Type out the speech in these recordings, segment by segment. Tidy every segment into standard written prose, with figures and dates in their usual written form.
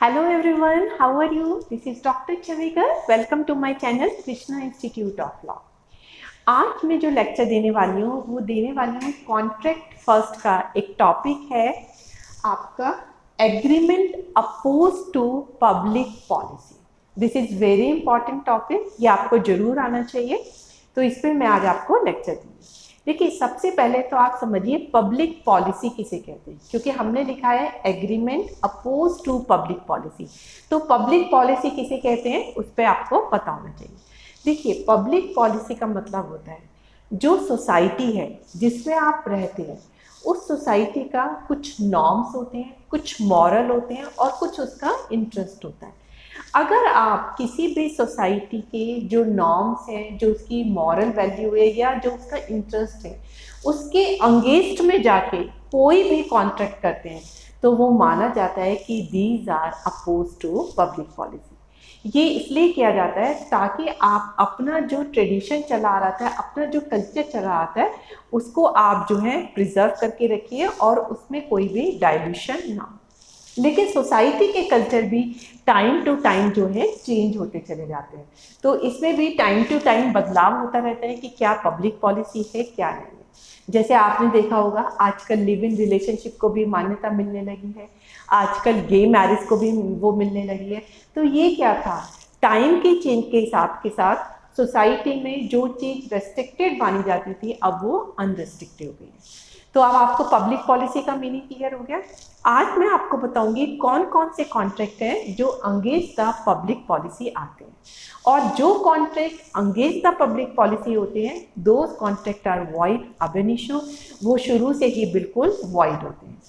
Hello everyone, how are you? This is Dr. Chavekar. Welcome to my channel Krishna institute of law. आज मैं जो lecture देने वाली हूँ वो देने वाली हूँ कॉन्ट्रैक्ट फर्स्ट का एक टॉपिक है आपका agreement oppose to public policy. This is very important topic, ये आपको जरूर आना चाहिए, तो इस पर मैं आज आपको लेक्चर दूँगी। देखिए, सबसे पहले तो आप समझिए पब्लिक पॉलिसी किसे कहते हैं, क्योंकि हमने लिखा है agreement oppose to public policy, तो पब्लिक पॉलिसी किसे कहते हैं उस पर आपको पता होना चाहिए। देखिए, पब्लिक पॉलिसी का मतलब होता है जो सोसाइटी है जिसमें आप रहते हैं उस सोसाइटी का कुछ नॉर्म्स होते हैं, कुछ मॉरल होते हैं और कुछ उसका इंटरेस्ट होता है। अगर आप किसी भी सोसाइटी के जो नॉर्म्स हैं, जो उसकी मॉरल वैल्यू है या जो उसका इंटरेस्ट है, उसके अगेंस्ट में जाके कोई भी कॉन्ट्रैक्ट करते हैं तो वो माना जाता है कि these are oppose to public policy. ये इसलिए किया जाता है ताकि आप अपना जो ट्रेडिशन चला आ रहा था, अपना जो कल्चर चला आता है, उसको आप जो है प्रिजर्व करके रखिए और उसमें कोई भी डाइल्यूशन ना हो। लेकिन सोसाइटी के कल्चर भी टाइम टू टाइम जो है चेंज होते चले जाते हैं, तो इसमें भी टाइम टू टाइम बदलाव होता रहता है कि क्या पब्लिक पॉलिसी है क्या नहीं है। जैसे आपने देखा होगा आजकल लिव इन रिलेशनशिप को भी मान्यता मिलने लगी है, आजकल गे मैरिज को भी वो मिलने लगी है। तो ये क्या था, टाइम के चेंज के हिसाब के साथ सोसाइटी में जो चीज़ रेस्ट्रिक्टेड मानी जाती थी अब वो अनरेस्ट्रिक्टेड हो गई है। तो अब आपको पब्लिक पॉलिसी का मीनिंग क्लियर हो गया। आज मैं आपको बताऊंगी कौन कौन से कॉन्ट्रैक्ट हैं जो अगेंस्ट द पब्लिक पॉलिसी आते हैं, और जो contract against the public policy होते हैं दोज कॉन्ट्रैक्ट आर वॉइड अब इनिशियो, वो शुरू से ही बिल्कुल वॉइड होते हैं।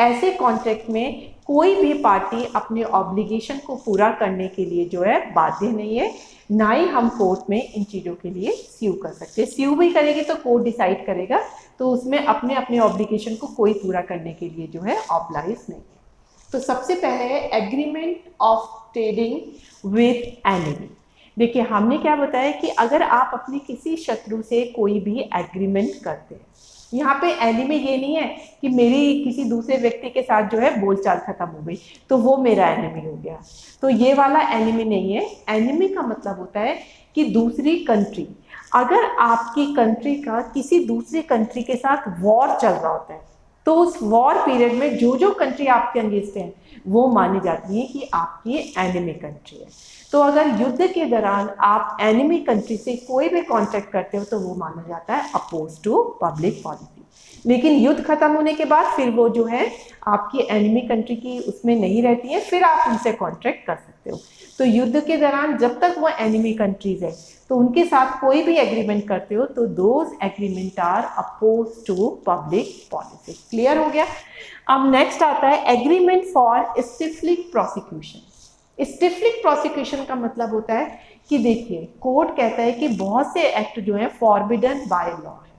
ऐसे कॉन्ट्रैक्ट में कोई भी पार्टी अपने ऑब्लिगेशन को पूरा करने के लिए जो है बाध्य नहीं है, ना ही हम कोर्ट में इन चीज़ों के लिए स्यू कर सकते हैं। स्यू भी करेंगे तो कोर्ट डिसाइड करेगा, तो उसमें अपने अपने ऑब्लिगेशन को कोई पूरा करने के लिए जो है ऑब्लाइज नहीं है। तो सबसे पहले है agreement of trading with enemy. देखिए, हमने क्या बताया कि अगर आप अपने किसी शत्रु से कोई भी एग्रीमेंट करते हैं, यहाँ पे एनिमी ये नहीं है कि मेरी किसी दूसरे व्यक्ति के साथ जो है बोलचाल खत्म हो गई तो वो मेरा एनिमी हो गया, तो ये वाला एनिमी नहीं है। एनिमी का मतलब होता है कि दूसरी कंट्री, अगर आपकी कंट्री का किसी दूसरी कंट्री के साथ वॉर चल रहा होता है तो उस वॉर पीरियड में जो जो कंट्री आपके अगेंस्ट हैं वो मानी जाती है कि आपकी एनिमी कंट्री है। तो अगर युद्ध के दौरान आप एनिमी कंट्री से कोई भी कॉन्ट्रैक्ट करते हो तो वो माना जाता है अपोज टू पब्लिक पॉलिसी। लेकिन युद्ध खत्म होने के बाद फिर वो जो है आपकी एनिमी कंट्री की उसमें नहीं रहती है, फिर आप उनसे कॉन्ट्रैक्ट कर सकते हो। तो युद्ध के दौरान जब तक वो एनिमी कंट्रीज है तो उनके साथ कोई भी एग्रीमेंट करते हो तो those agreement are oppose to public policy. Clear हो गया। अब नेक्स्ट आता है agreement for stifling prosecution. Stifling prosecution का मतलब होता है कि देखिए, कोर्ट कहता है कि बहुत से एक्ट जो है फॉरबिडन बाय लॉ है,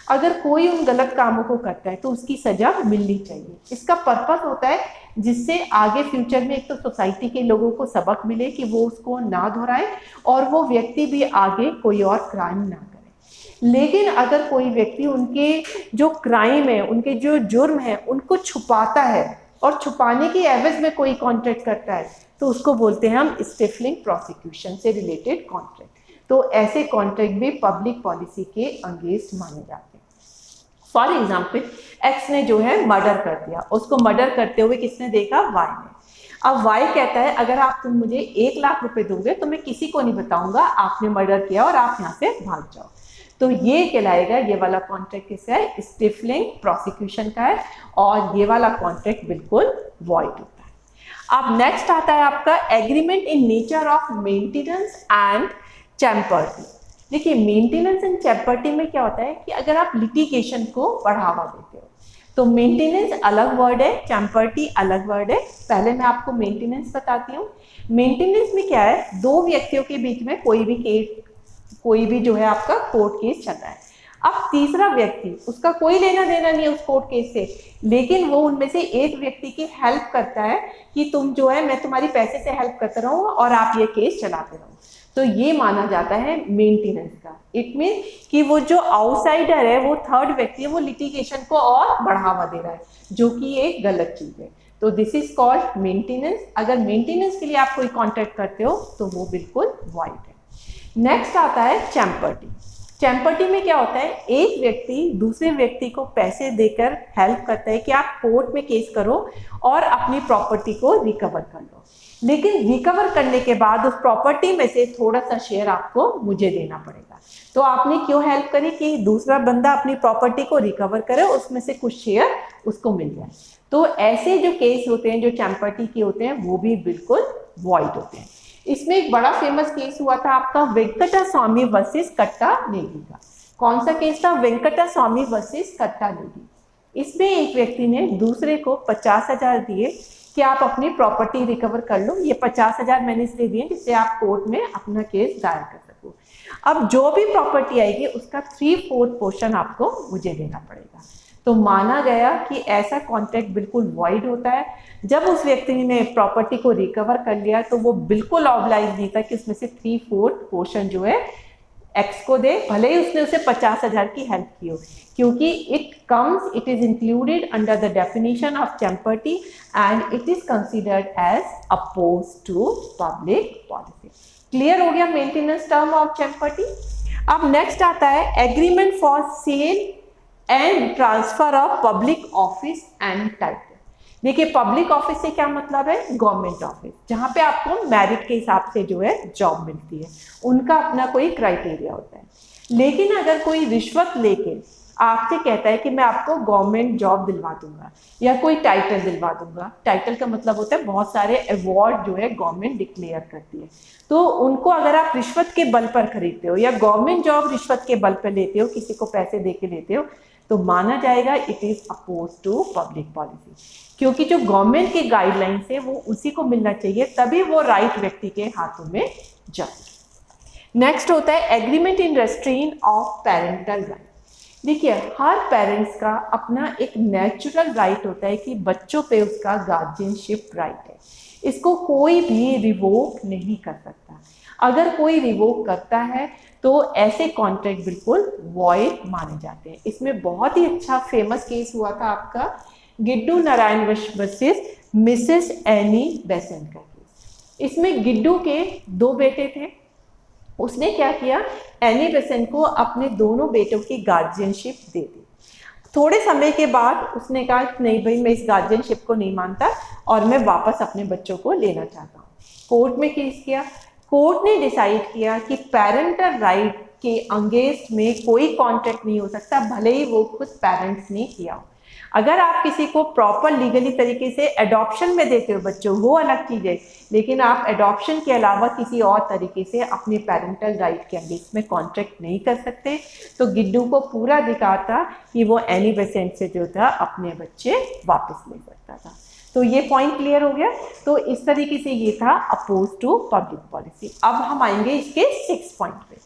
अगर कोई उन गलत कामों को करता है तो उसकी सजा मिलनी चाहिए। इसका पर्पस होता है जिससे आगे फ्यूचर में एक तो सोसाइटी के लोगों को सबक मिले कि वो उसको ना दोहराए और वो व्यक्ति भी आगे कोई और क्राइम ना करे। लेकिन अगर कोई व्यक्ति उनके जो क्राइम है, उनके जो जुर्म है, उनको छुपाता है और छुपाने की एवज में कोई कॉन्ट्रैक्ट करता है तो उसको बोलते हैं हम स्टिफलिंग प्रोसिक्यूशन से रिलेटेड कॉन्ट्रैक्ट। तो ऐसे कॉन्ट्रैक्ट भी पब्लिक पॉलिसी के अगेंस्ट माने जाते हैं। फॉर एग्जाम्पल, एक्स ने जो है मर्डर कर दिया, उसको मर्डर करते हुए किसने देखा, वाई ने। अब वाई कहता है अगर आप तुम मुझे 1 लाख रुपए दोगे तो मैं किसी को नहीं बताऊंगा आपने मर्डर किया और आप यहाँ से भाग जाओ। तो ये कहलाएगा, ये वाला कॉन्ट्रैक्ट किसका है, स्टिफलिंग प्रोसिक्यूशन का है, और ये वाला कॉन्ट्रैक्ट बिल्कुल वॉइड होता है। अब नेक्स्ट आता है आपका agreement in nature of maintenance and champerty. देखिए, मेंटेनेंस एंड चैम्पर्टी में क्या होता है कि अगर आप लिटिगेशन को बढ़ावा देते हो तो मेंटेनेंस अलग वर्ड है, चैम्पर्टी अलग वर्ड है। पहले मैं आपको मेंटेनेंस बताती हूँ। मेंटेनेंस में क्या है, दो व्यक्तियों के बीच में कोई भी जो है आपका कोर्ट केस चल रहा है। अब तीसरा व्यक्ति, उसका कोई लेना देना नहीं है उस कोर्ट केस से, लेकिन वो उनमें से एक व्यक्ति की हेल्प करता है कि तुम जो है, मैं तुम्हारी पैसे से हेल्प करता रहूँ और आप ये केस चलाते रहो, तो ये माना जाता है मेंटेनेंस का। इट मीन कि वो जो आउटसाइडर है, वो थर्ड व्यक्ति है, वो लिटिगेशन को और बढ़ावा दे रहा है, जो कि एक गलत चीज़ है। तो दिस इज कॉल्ड मेंटेनेंस। अगर मेंटेनेंस के लिए आप कोई कॉन्ट्रैक्ट करते हो तो वो बिल्कुल वॉइड है। नेक्स्ट आता है चैम्पर्टी। चैम्पर्टी में क्या होता है, एक व्यक्ति दूसरे व्यक्ति को पैसे देकर हेल्प करता है कि आप कोर्ट में केस करो और अपनी प्रॉपर्टी को रिकवर कर लो, लेकिन रिकवर करने के बाद उस प्रॉपर्टी में से थोड़ा सा शेयर आपको मुझे देना पड़ेगा। तो आपने क्यों हेल्प करी कि दूसरा बंदा अपनी प्रॉपर्टी को रिकवर करे, उसमें से कुछ शेयर उसको मिल जाए। तो ऐसे जो केस होते हैं जो चैम्पर्टी के होते हैं वो भी बिल्कुल वॉइड होते हैं। इसमें एक बड़ा फेमस केस हुआ था आपका वेंकटा स्वामी वर्सेस कट्टा नेगी का। कौन सा केस था? वेंकटा स्वामी वर्सेस कट्टा नेगी। इसमें एक व्यक्ति ने दूसरे को 50,000 दिए कि आप अपनी प्रॉपर्टी रिकवर कर लो। ये 50,000 मैंने इसलिए दिए जिससे आप कोर्ट में अपना केस दायर कर सको। अब जो भी प्रॉपर्टी आएगी उसका 3/4 पोर्शन आपको मुझे देना पड़ेगा। तो माना गया कि ऐसा कॉन्ट्रैक्ट बिल्कुल वॉइड होता है। जब उस व्यक्ति ने प्रॉपर्टी को रिकवर कर लिया तो वो बिल्कुल ऑब्लाइज नहीं था कि उसमें से 3/4 पोर्शन जो है एक्स को दे, भले ही उसने उसे 50,000 की हेल्प की हो, क्योंकि it is included under the definition of champerty and it is considered as oppose to public policy. Clear हो गया मेंटेनेंस टर्म ऑफ चैम्पर्टी। अब नेक्स्ट आता है agreement for sale and transfer of public office and title. देखिए public office से क्या मतलब है? गवर्नमेंट ऑफिस, जहाँ पे आपको मेरिट के हिसाब से जो है जॉब मिलती है, उनका अपना कोई क्राइटेरिया होता है। लेकिन अगर कोई रिश्वत लेके आपसे कहता है कि मैं आपको गवर्नमेंट जॉब दिलवा दूंगा या कोई टाइटल दिलवा दूंगा, टाइटल का मतलब होता है बहुत सारे अवार्ड जो है गवर्नमेंट डिक्लेयर करती है, तो उनको अगर आप रिश्वत के बल पर खरीदते हो या गवर्नमेंट जॉब रिश्वत के बल पर लेते हो, किसी को पैसे दे के लेते हो, तो माना जाएगा it is oppose to public policy, क्योंकि जो गवर्नमेंट की गाइडलाइंस है वो उसी को मिलना चाहिए, तभी वो राइट व्यक्ति के हाथों में जाए। नेक्स्ट होता है agreement in restraint of parental right. देखिए हर पेरेंट्स का अपना एक नेचुरल राइट होता है कि बच्चों पे उसका गार्जियनशिप राइट है, इसको कोई भी रिवोक नहीं कर सकता। अगर कोई रिवोक करता है तो ऐसे कॉन्ट्रैक्ट बिल्कुल वॉइड माने जाते हैं। इसमें बहुत ही अच्छा फेमस केस हुआ था आपका Giddu Narayan versus Mrs Annie Besant का केस। इसमें गिड्डू के 2 बेटे थे। उसने क्या किया, एनी बेसेंट को अपने दोनों बेटों की गार्जियनशिप दे दी। थोड़े समय के बाद उसने कहा नहीं भाई, मैं इस गार्जियनशिप को नहीं मानता और मैं वापस अपने बच्चों को लेना चाहता हूँ। कोर्ट में केस किया। कोर्ट ने डिसाइड किया कि पेरेंटल राइट के अगेंस्ट में कोई कॉन्ट्रैक्ट नहीं हो सकता, भले ही वो खुद पेरेंट्स ने किया हो। अगर आप किसी को प्रॉपर लीगली तरीके से एडॉप्शन में देते हो बच्चों, वो अलग चीज़ है, लेकिन आप एडॉप्शन के अलावा किसी और तरीके से अपने पेरेंटल राइट के अगेंस्ट में कॉन्ट्रैक्ट नहीं कर सकते। तो गिड्डू को पूरा अधिकार था कि वो एनी बेसेंट से जो था अपने बच्चे वापस ले सकता था। तो ये पॉइंट क्लियर हो गया। तो इस तरीके से ये था अपोज टू पब्लिक पॉलिसी। अब हम आएंगे इसके 6 पॉइंट पे।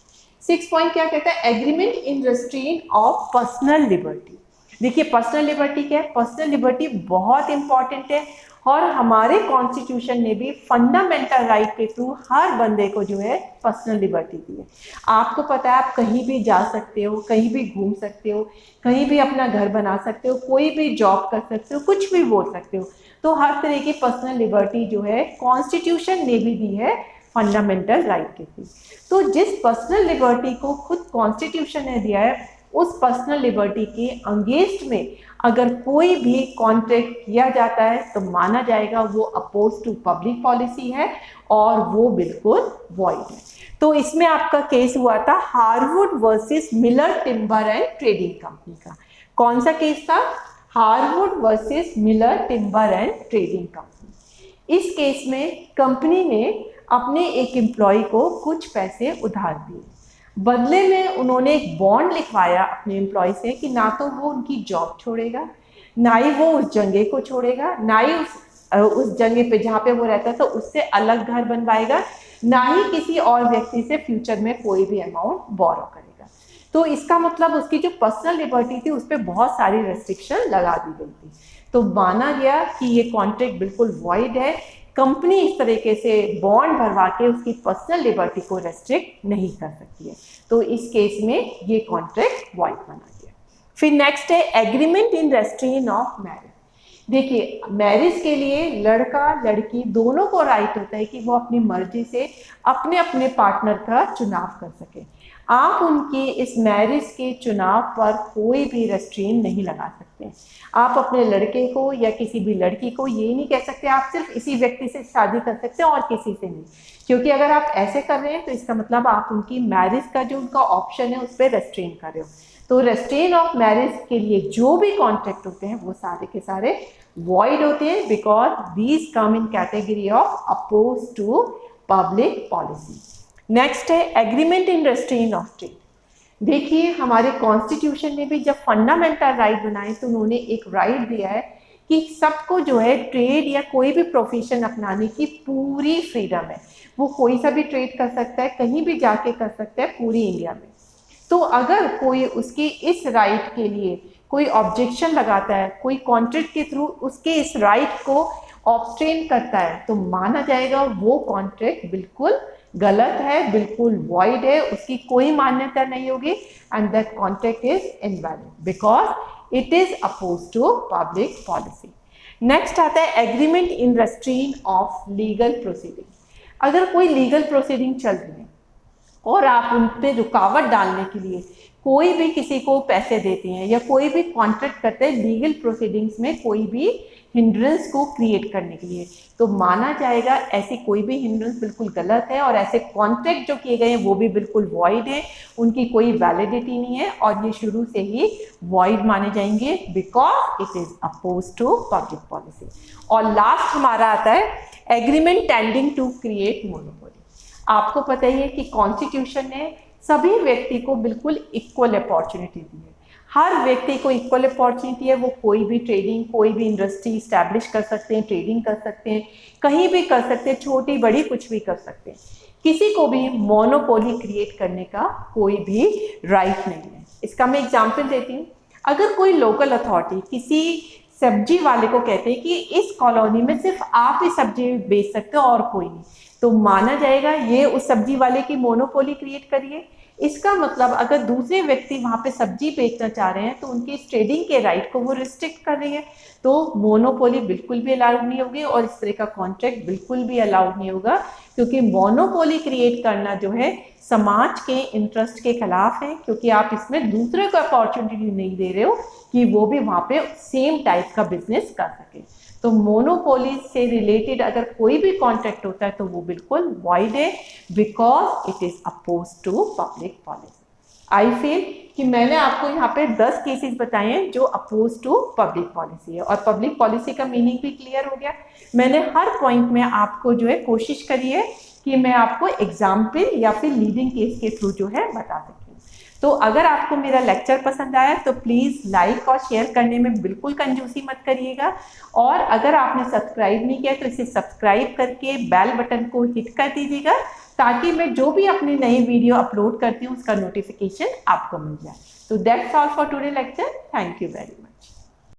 6 पॉइंट क्या कहता है? Agreement in restraint of personal liberty. देखिए पर्सनल लिबर्टी क्या है? पर्सनल लिबर्टी बहुत इंपॉर्टेंट है और हमारे कॉन्स्टिट्यूशन ने भी फंडामेंटल राइट के थ्रू हर बंदे को जो है पर्सनल लिबर्टी दी है। आपको पता है आप कहीं भी जा सकते हो, कहीं भी घूम सकते हो, कहीं भी अपना घर बना सकते हो, कोई भी जॉब कर सकते हो, कुछ भी बोल सकते हो। तो हर तरह की पर्सनल लिबर्टी जो है कॉन्स्टिट्यूशन ने भी दी है फंडामेंटल राइट के थ्रू। तो जिस पर्सनल लिबर्टी को खुद कॉन्स्टिट्यूशन ने दिया है, उस पर्सनल लिबर्टी के अगेंस्ट में अगर कोई भी कॉन्ट्रैक्ट किया जाता है तो माना जाएगा वो अपोज टू पब्लिक पॉलिसी है और वो बिल्कुल वॉइड है। तो इसमें आपका केस हुआ था Harwood versus Miller timber and trading company का। कौन सा केस था? Harwood versus Miller timber and trading company. इस केस में कंपनी ने अपने एक एम्प्लॉय को कुछ पैसे उधार दिए, बदले में उन्होंने एक बॉन्ड लिखवाया अपने एम्प्लॉय से कि ना तो वो उनकी जॉब छोड़ेगा, ना ही वो उस जगह को छोड़ेगा, ना ही उस जगह पे जहाँ पे वो रहता था उससे अलग घर बनवाएगा, ना ही किसी और व्यक्ति से फ्यूचर में कोई भी अमाउंट बोरो करेगा। तो इसका मतलब उसकी जो पर्सनल लिबर्टी थी उस पर बहुत सारी रेस्ट्रिक्शन लगा दी गई थी। तो माना गया कि ये कॉन्ट्रैक्ट बिल्कुल वॉइड है। कंपनी इस तरीके से बॉन्ड भरवा के उसकी पर्सनल लिबर्टी को रेस्ट्रिक्ट नहीं कर सकती है। तो इस केस में ये कॉन्ट्रैक्ट वॉइड माना गया। फिर नेक्स्ट है agreement in restraint of marriage. देखिए, मैरिज के लिए लड़का लड़की दोनों को राइट होता है कि वो अपनी मर्जी से अपने अपने पार्टनर का चुनाव कर सके। आप उनके इस मैरिज के चुनाव पर कोई भी रेस्ट्रेन नहीं लगा सकते। आप अपने लड़के को या किसी भी लड़की को ये नहीं कह सकते आप सिर्फ इसी व्यक्ति से शादी कर सकते हैं और किसी से नहीं, क्योंकि अगर आप ऐसे कर रहे हैं तो इसका मतलब आप उनकी मैरिज का जो उनका ऑप्शन है उस पर रेस्ट्रेन कर रहे हो। तो रेस्ट्रेन ऑफ मैरिज के लिए जो भी कॉन्ट्रैक्ट होते हैं वो सारे के सारे वॉइड होते हैं, because these come in category of oppose to public policy. Next है agreement in restraint of trade. देखिए, हमारे कॉन्स्टिट्यूशन ने भी जब फंडामेंटल राइट बनाए तो उन्होंने एक राइट दिया है कि सबको जो है ट्रेड या कोई भी प्रोफेशन अपनाने की पूरी फ्रीडम है। वो कोई सा भी ट्रेड कर सकता है, कहीं भी जाके कर सकता है पूरी इंडिया में। तो अगर कोई उसकी इस राइट के लिए कोई ऑब्जेक्शन लगाता है, कोई कॉन्ट्रैक्ट के थ्रू उसके इस राइट को ऑब्स्ट्रेन करता है, तो माना जाएगा वो कॉन्ट्रैक्ट बिल्कुल गलत है, बिल्कुल वॉइड है, उसकी कोई मान्यता नहीं होगी and that contract is invalid because it is oppose to public policy. Next आता है agreement in restraint of legal proceeding. अगर कोई लीगल प्रोसीडिंग चल रही है और आप उन पर रुकावट डालने के लिए कोई भी किसी को पैसे देते हैं या कोई भी कॉन्ट्रैक्ट करते हैं लीगल प्रोसीडिंग्स में कोई भी हिंड्रेंस को क्रिएट करने के लिए, तो माना जाएगा ऐसी कोई भी हिंड्रेंस बिल्कुल गलत है और ऐसे कॉन्ट्रैक्ट जो किए गए हैं वो भी बिल्कुल वॉइड है, उनकी कोई वैलिडिटी नहीं है और ये शुरू से ही वॉइड माने जाएंगे because it is oppose to public policy. और लास्ट हमारा आता है agreement tending to create monopoly. आपको पता ही है कि कॉन्स्टिट्यूशन ने सभी व्यक्ति को बिल्कुल इक्वल अपॉर्चुनिटी दी है। हर व्यक्ति को इक्वल अपॉर्चुनिटी है, वो कोई भी ट्रेडिंग, कोई भी इंडस्ट्री इस्टेब्लिश कर सकते हैं, ट्रेडिंग कर सकते हैं, कहीं भी कर सकते हैं, छोटी बड़ी कुछ भी कर सकते हैं। किसी को भी मोनोपोली क्रिएट करने का कोई भी राइट नहीं है। इसका मैं एग्जाम्पल देती हूँ। अगर कोई लोकल अथॉरिटी किसी सब्जी वाले को कहते हैं कि इस कॉलोनी में सिर्फ आप ही सब्जी बेच सकते हो और कोई नहीं, तो माना जाएगा ये उस सब्जी वाले की मोनोपोली क्रिएट करिए। इसका मतलब अगर दूसरे व्यक्ति वहाँ पे सब्जी बेचना चाह रहे हैं तो उनके इस ट्रेडिंग के राइट को वो रिस्ट्रिक्ट कर रही है, तो मोनोपोली बिल्कुल भी अलाउड नहीं होगी और इस तरह का कॉन्ट्रैक्ट बिल्कुल भी अलाउड नहीं होगा, क्योंकि मोनोपोली क्रिएट करना जो है समाज के इंटरेस्ट के खिलाफ है, क्योंकि आप इसमें दूसरे को अपॉर्चुनिटी नहीं दे रहे हो कि वो भी वहाँ पे सेम टाइप का बिजनेस कर सके। तो मोनोपोली से रिलेटेड अगर कोई भी कॉन्ट्रैक्ट होता है तो वो बिल्कुल वॉइड है because it is oppose to public policy. I feel कि मैंने आपको यहाँ पे 10 केसेस बताए हैं जो अपोज टू पब्लिक पॉलिसी है और पब्लिक पॉलिसी का मीनिंग भी क्लियर हो गया। मैंने हर पॉइंट में आपको जो है कोशिश करी है कि मैं आपको एग्जाम्पल या फिर लीडिंग केस के थ्रू जो है बता सकूँ। तो अगर आपको मेरा लेक्चर पसंद आया तो प्लीज़ लाइक और शेयर करने में बिल्कुल कंजूसी मत करिएगा, और अगर आपने सब्सक्राइब नहीं किया तो इसे सब्सक्राइब करके बेल बटन को हिट कर दीजिएगा ताकि मैं जो भी अपनी नई वीडियो अपलोड करती हूँ उसका नोटिफिकेशन आपको मिल जाए। तो that's all for today lecture. Thank you very much.